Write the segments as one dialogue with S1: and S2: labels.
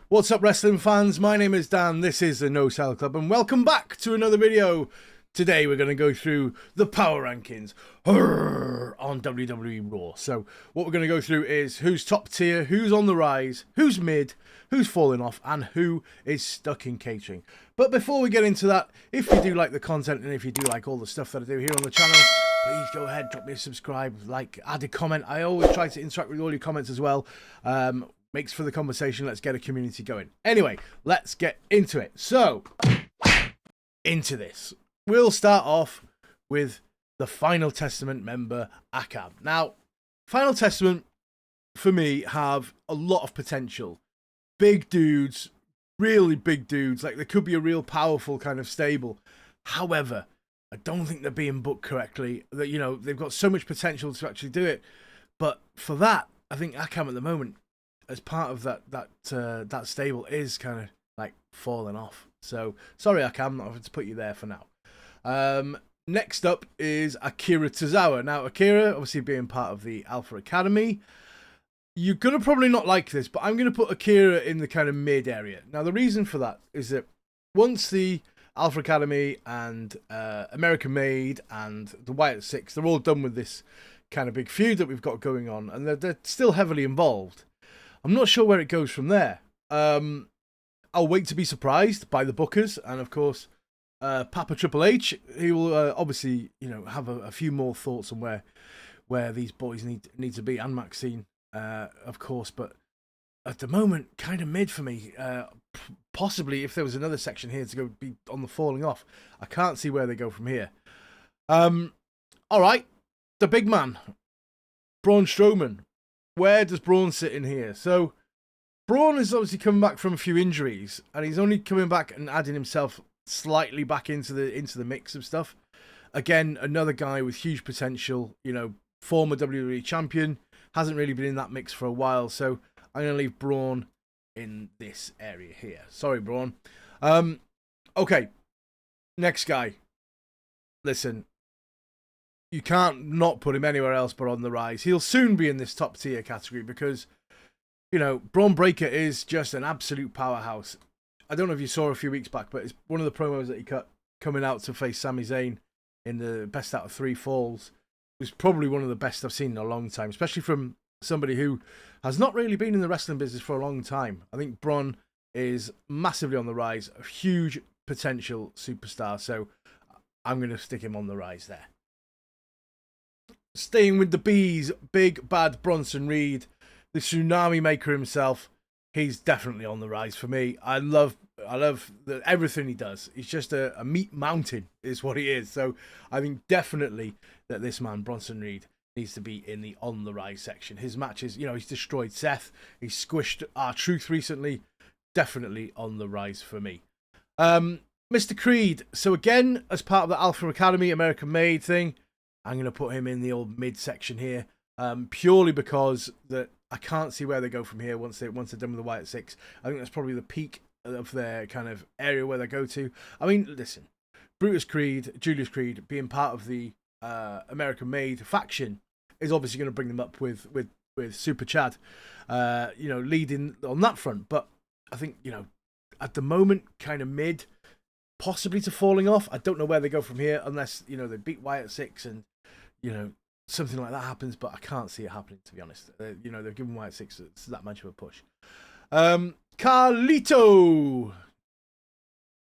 S1: What's up, wrestling fans? My name is Dan. This is the No Sell Club, and welcome back to another video. Today, we're going to go through the power rankings on WWE Raw. So, what we're going to go through is who's top tier, who's on the rise, who's mid, who's falling off, and who is stuck in catering. But before we get into that, if you do like the content and if you do like all the stuff that I do here on the channel, please go ahead, drop me a subscribe, like, add a comment. I always try to interact with all your comments as well. Makes for the conversation. Let's get a community going. Anyway, let's get into it. So, into this. We'll start off with the Final Testament member, Akam. Now, Final Testament, for me, have a lot of potential. Big dudes, really big dudes. Like, there could be a real powerful kind of stable. However, I don't think they're being booked correctly. That, you know, they've got so much potential to actually do it. But for that, I think Akam at the moment, as part of that stable, is kind of like falling off. So sorry, Akam, I'm not having to put you there for now. Next up is Akira Tozawa. Now, Akira, obviously being part of the Alpha Academy, you're gonna probably not like this, but I'm gonna put Akira in the kind of mid area. Now, the reason for that is that once the Alpha Academy and American Made and the Wyatt Six, they're all done with this kind of big feud that we've got going on, and they're still heavily involved. I'm not sure where it goes from there. I'll wait to be surprised by the bookers, and of course, Papa Triple H. He will obviously, you know, have a few more thoughts on where these boys need to be, and Maxine, of course. But at the moment, kind of mid for me. Possibly, if there was another section here to go be on the falling off, I can't see where they go from here. All right, the big man, Braun Strowman. Where does Braun sit in here? So, Braun is obviously coming back from a few injuries, and he's only coming back and adding himself slightly back into the mix of stuff. Again, another guy with huge potential, you know, former WWE champion, hasn't really been in that mix for a while, so I'm going to leave Braun in this area here. Sorry, Braun. Okay, next guy. Listen, you can't not put him anywhere else but on the rise. He'll soon be in this top tier category because, you know, Braun Breaker is just an absolute powerhouse. I don't know if you saw a few weeks back, but it's one of the promos that he cut coming out to face Sami Zayn in the best out of 3 falls. It was probably one of the best I've seen in a long time, especially from somebody who has not really been in the wrestling business for a long time. I think Braun is massively on the rise, a huge potential superstar, so I'm going to stick him on the rise there. Staying with the bees, big bad Bronson Reed, the tsunami maker himself. He's definitely on the rise for me. I love everything he does. He's just a meat mountain, is what he is. So I think definitely that this man, Bronson Reed, needs to be in the on the rise section. His matches, you know, he's destroyed Seth. He's squished R-Truth recently. Definitely on the rise for me. Mr. Creed. So again, as part of the Alpha Academy American Made thing, I'm going to put him in the old mid section here, purely because that I can't see where they go from here once they're done with the Wyatt Six. I think that's probably the peak of their kind of area where they go to. I mean, listen, Brutus Creed, Julius Creed, being part of the American Made faction is obviously going to bring them up with Super Chad, you know, leading on that front. But I think, you know, at the moment, kind of mid, possibly to falling off. I don't know where they go from here unless, you know, they beat Wyatt Six and, you know, something like that happens, but I can't see it happening, to be honest. You know, they've given Wyatt Six that much of a push. Carlito.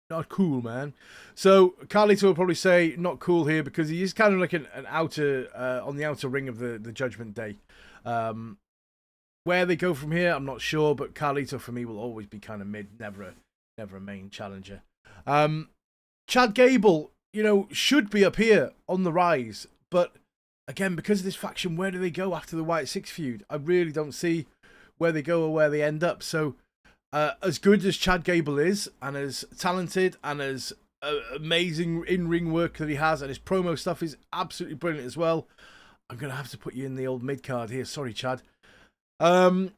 S1: Not cool, man. So Carlito will probably say not cool here because he is kind of like an outer, on the outer ring of the Judgment Day. Where they go from here, I'm not sure, but Carlito for me will always be kind of mid, never a main challenger. Chad Gable, you know, should be up here on the rise, but again, because of this faction, where do they go after the Wyatt Six feud? I really don't see where they go or where they end up. So, as good as Chad Gable is, and as talented, and as amazing in-ring work that he has, and his promo stuff is absolutely brilliant as well, I'm going to have to put you in the old mid-card here. Sorry, Chad. Mr.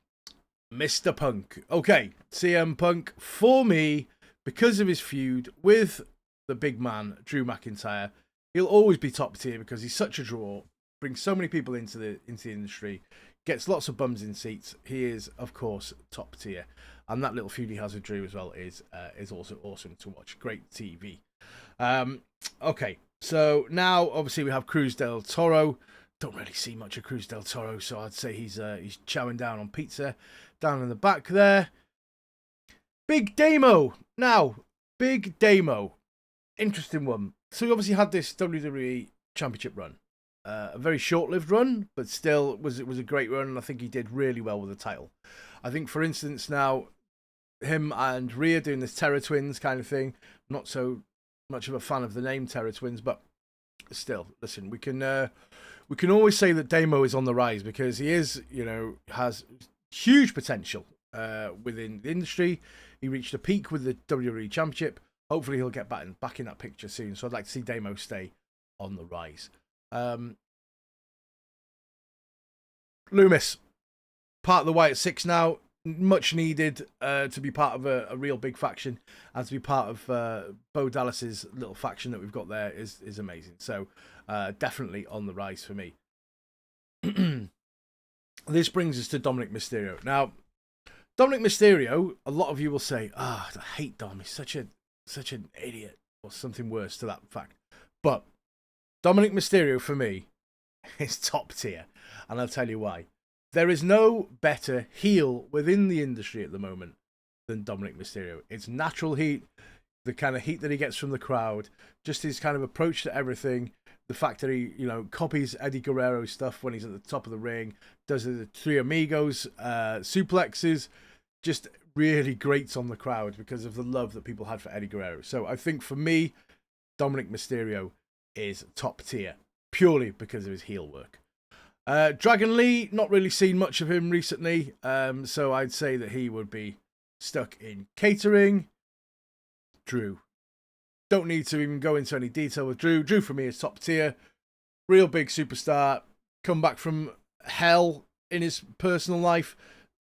S1: Punk. Okay, CM Punk, for me, because of his feud with the big man, Drew McIntyre, he'll always be top tier because he's such a draw, brings so many people into the industry. gets lots of bums in seats. He is, of course, top tier. And that little feud he has with Drew as well is also awesome to watch. Great TV. Okay, so now obviously we have Cruz del Toro. Don't really see much of Cruz del Toro, so I'd say he's chowing down on pizza down in the back there. Big Damo. Now, Big Damo. Interesting one. So he obviously had this WWE Championship run. A very short-lived run, but still it was a great run, and I think he did really well with the title. I think, for instance, now him and Rhea doing this Terror Twins kind of thing. Not so much of a fan of the name Terror Twins, but still, listen, we can always say that Damo is on the rise because he is, has huge potential within the industry. He reached a peak with the WWE Championship. Hopefully, he'll get back in that picture soon. So I'd like to see Damo stay on the rise. Loomis, part of the Wyatt Six now, much needed to be part of a real big faction, and to be part of Bo Dallas's little faction that we've got there is amazing. So definitely on the rise for me. This brings us to Dominic Mysterio. Now, Dominic Mysterio, a lot of you will say, I hate Dom, he's such an idiot, or something worse to that fact. But Dominic Mysterio, for me, is top tier. And I'll tell you why. There is no better heel within the industry at the moment than Dominic Mysterio. It's natural heat, the kind of heat that he gets from the crowd, just his kind of approach to everything, the fact that he, copies Eddie Guerrero's stuff when he's at the top of the ring, does the Three Amigos, suplexes, just really grates on the crowd because of the love that people had for Eddie Guerrero. So I think for me, Dominic Mysterio is top tier, purely because of his heel work. Dragon Lee, not really seen much of him recently, so I'd say that he would be stuck in catering. Drew. Don't need to even go into any detail with Drew. Drew for me is top tier. Real big superstar. Come back from hell in his personal life.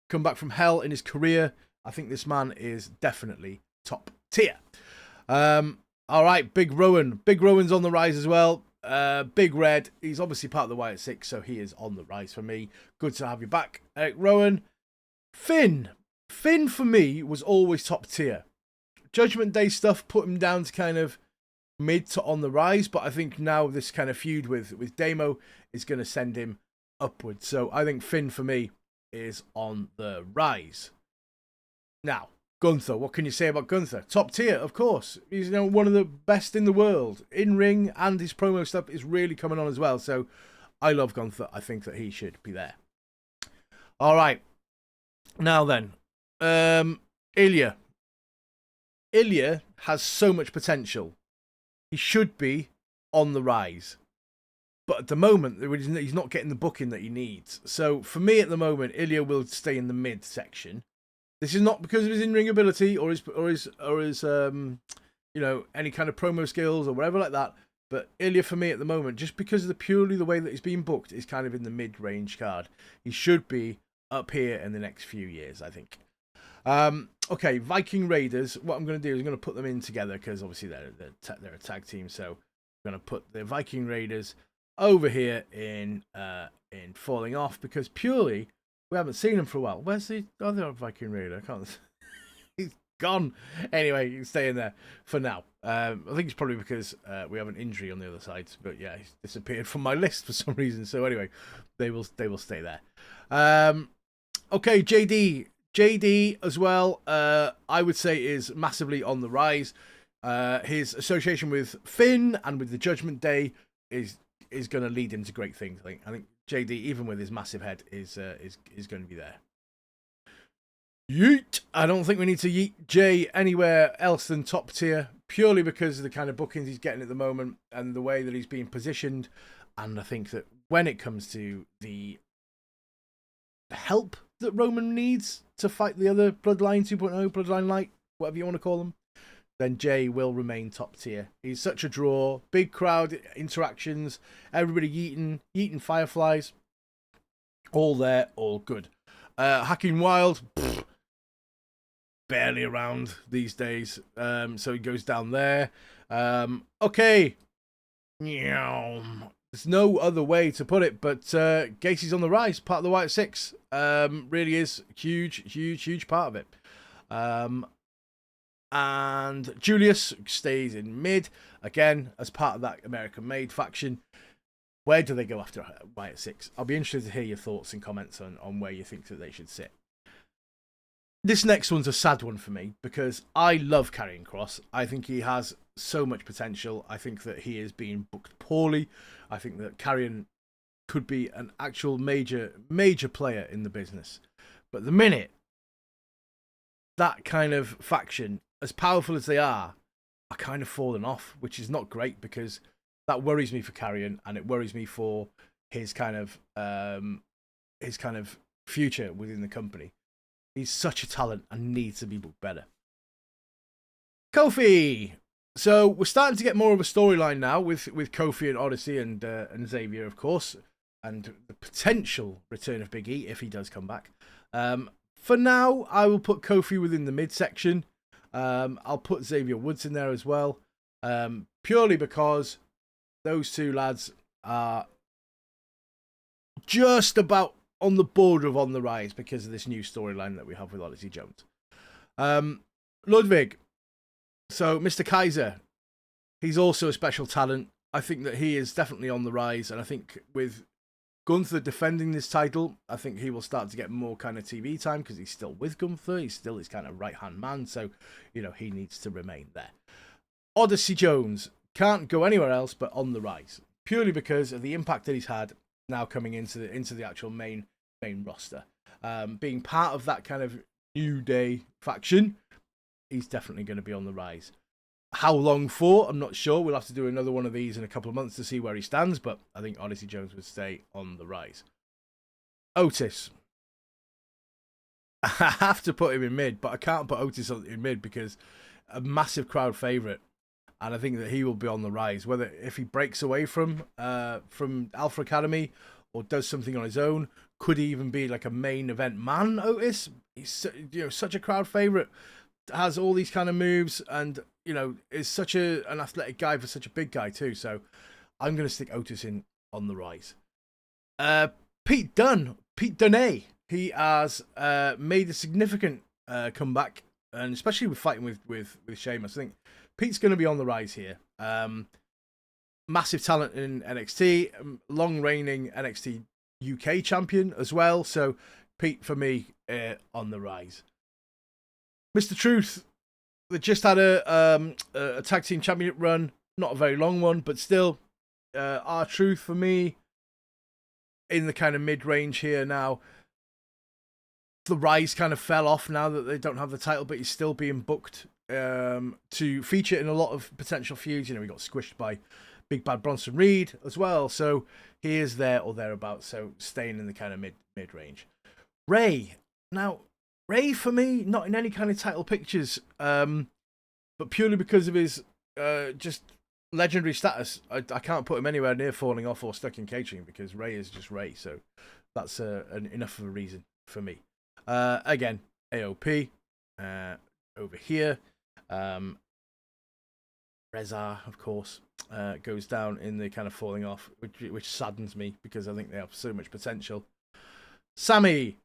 S1: Come back from hell in his career. I think this man is definitely top tier. All right, Big Rowan. Big Rowan's on the rise as well. Big Red. He's obviously part of the Wyatt Six, so he is on the rise for me. Good to have you back, Eric Rowan. Finn. Finn for me was always top tier. Judgment Day stuff put him down to kind of mid to on the rise, but I think now this kind of feud with Damo is going to send him upwards. So I think Finn for me is on the rise. Now, Gunther, what can you say about Gunther? Top tier, of course. He's one of the best in the world. In ring and his promo stuff is really coming on as well. So I love Gunther. I think that he should be there. All right. Now then, Ilya. Ilya has so much potential. He should be on the rise. But at the moment, he's not getting the booking that he needs. So for me at the moment, Ilya will stay in the mid section. This is not because of his in-ring ability or his any kind of promo skills or whatever like that. But Ilya for me at the moment, just because of purely the way that he's being booked, is kind of in the mid-range card. He should be up here in the next few years, I think. Okay, Viking Raiders. What I'm going to do is I'm going to put them in together because obviously they're a tag team. So I'm going to put the Viking Raiders over here in Falling Off because purely we haven't seen him for a while. Where's the other Viking Raider? I can't. He's gone. Anyway, he's staying there for now. I think it's probably because we have an injury on the other side. But yeah, he's disappeared from my list for some reason. So anyway, they will stay there. Okay, JD as well. I would say is massively on the rise. His association with Finn and with the Judgment Day is going to lead him to great things. I think JD, even with his massive head, is going to be there. Yeet! I don't think we need to yeet Jay anywhere else than top tier, purely because of the kind of bookings he's getting at the moment and the way that he's being positioned. And I think that when it comes to the help that Roman needs to fight the other Bloodline 2.0, Bloodline Light, whatever you want to call them, then Jay will remain top tier. He's such a draw. Big crowd interactions. Everybody yeeting fireflies. All there, all good. Hacking Wild, barely around these days. So he goes down there. Okay. There's no other way to put it, but Gacy's on the rise, part of the White Six. Really is huge part of it. And Julius stays in mid, again, as part of that American-made faction. Where do they go after White Six? I'll be interested to hear your thoughts and comments on where you think that they should sit. This next one's a sad one for me because I love Karrion Kross. I think he has so much potential. I think that he is being booked poorly. I think that Karrion could be an actual major player in the business. But the minute that kind of faction, as powerful as they are kind of fallen off, which is not great because that worries me for Karrion and it worries me for his kind of future within the company. He's such a talent and needs to be booked better. Kofi. So we're starting to get more of a storyline now with Kofi and Odyssey and Xavier, of course, and the potential return of Big E if he does come back. For now, I will put Kofi within the midsection. I'll put Xavier Woods in there as well, purely because those two lads are just about on the border of on the rise because of this new storyline that we have with Odyssey Jones. Ludwig. So, Mr. Kaiser, he's also a special talent. I think that he is definitely on the rise, and I think with Gunther defending this title, I think he will start to get more kind of TV time because he's still with Gunther. He's still his kind of right-hand man, so, he needs to remain there. Odyssey Jones can't go anywhere else but on the rise, purely because of the impact that he's had now coming into the actual main roster. Being part of that kind of New Day faction, he's definitely going to be on the rise. How long for? I'm not sure. We'll have to do another one of these in a couple of months to see where he stands, but I think Odyssey Jones would stay on the rise. Otis. I have to put him in mid, but I can't put Otis in mid because a massive crowd favourite, and I think that he will be on the rise. Whether if he breaks away from Alpha Academy or does something on his own, could he even be like a main event man? Otis, he's such a crowd favourite, has all these kind of moves, and is such an athletic guy for such a big guy too. So I'm going to stick Otis in on the rise. Pete Dunne, he has made a significant comeback, and especially with fighting with Sheamus. I think Pete's going to be on the rise here. Massive talent in NXT, long reigning NXT UK champion as well. So Pete for me on the rise. Mr. Truth, they just had a tag team championship run, not a very long one, but still, R-Truth for me in the kind of mid-range here now. The rise kind of fell off now that they don't have the title, but he's still being booked to feature in a lot of potential feuds. He got squished by Big Bad Bronson Reed as well, so he is there or thereabouts, so staying in the kind of mid-range. Ray. Now, Ray, for me, not in any kind of title pictures, but purely because of his just legendary status. I can't put him anywhere near falling off or stuck in catering because Ray is just Ray, so that's enough of a reason for me. Again, AOP over here. Reza, of course, goes down in the kind of falling off, which saddens me because I think they have so much potential. Sammy.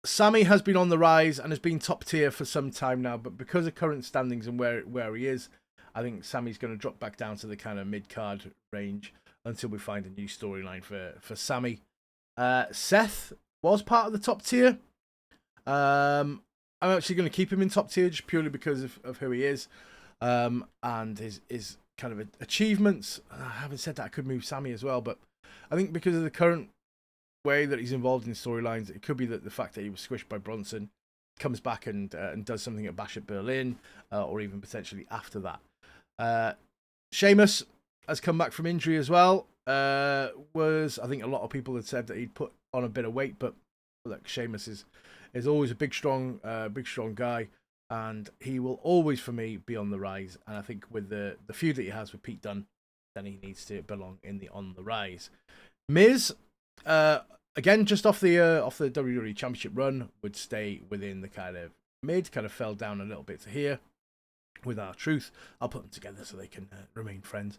S1: Sammy has been on the rise and has been top tier for some time now, but because of current standings and where he is, I think Sammy's going to drop back down to the kind of mid-card range until we find a new storyline for Sammy. Seth was part of the top tier. I'm actually going to keep him in top tier just purely because of who he is and his kind of achievements. Having said that, I could move Sammy as well, but I think because of the current way that he's involved in storylines, it could be that the fact that he was squished by Bronson comes back and does something at Bash at Berlin, or even potentially after that. Sheamus has come back from injury as well. I think a lot of people had said that he'd put on a bit of weight, but look, Sheamus is always a big strong guy, and he will always for me be on the rise. And I think with the feud that he has with Pete Dunne, then he needs to belong in the on the rise. Miz. Again, just off the WWE Championship run, would stay within the kind of mid, kind of fell down a little bit to here with R-Truth. I'll put them together so they can remain friends.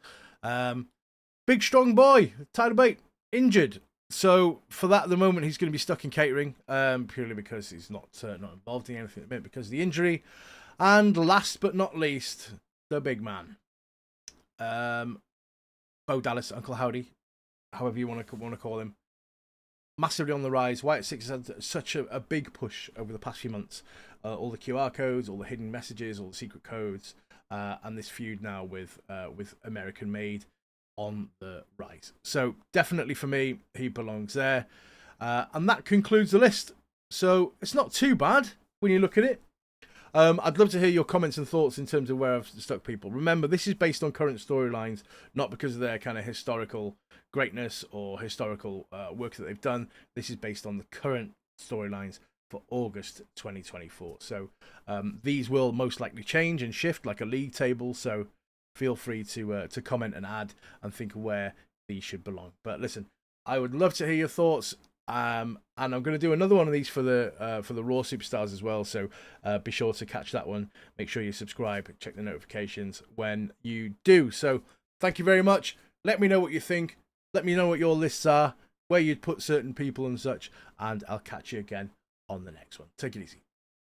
S1: Big strong boy, Tyler Bate, injured. So for that, at the moment, he's going to be stuck in catering, purely because he's not involved in anything at the minute because of the injury. And last but not least, the big man, Bo Dallas, Uncle Howdy, however you want to call him, massively on the rise. Wyatt Six has had such a big push over the past few months. All the QR codes, all the hidden messages, all the secret codes, and this feud now with American Made on the rise. So definitely for me, he belongs there. And that concludes the list. So it's not too bad when you look at it. I'd love to hear your comments and thoughts in terms of where I've stuck people. Remember, this is based on current storylines, not because of their kind of historical greatness or historical work that they've done. This is based on the current storylines for August 2024. So these will most likely change and shift like a league table. So feel free to comment and add and think of where these should belong. But listen, I would love to hear your thoughts. And I'm going to do another one of these for the Raw Superstars as well. So be sure to catch that one. Make sure you subscribe, check the notifications when you do. So thank you very much. Let me know what you think. Let me know what your lists are, where you'd put certain people and such. And I'll catch you again on the next one. Take it easy.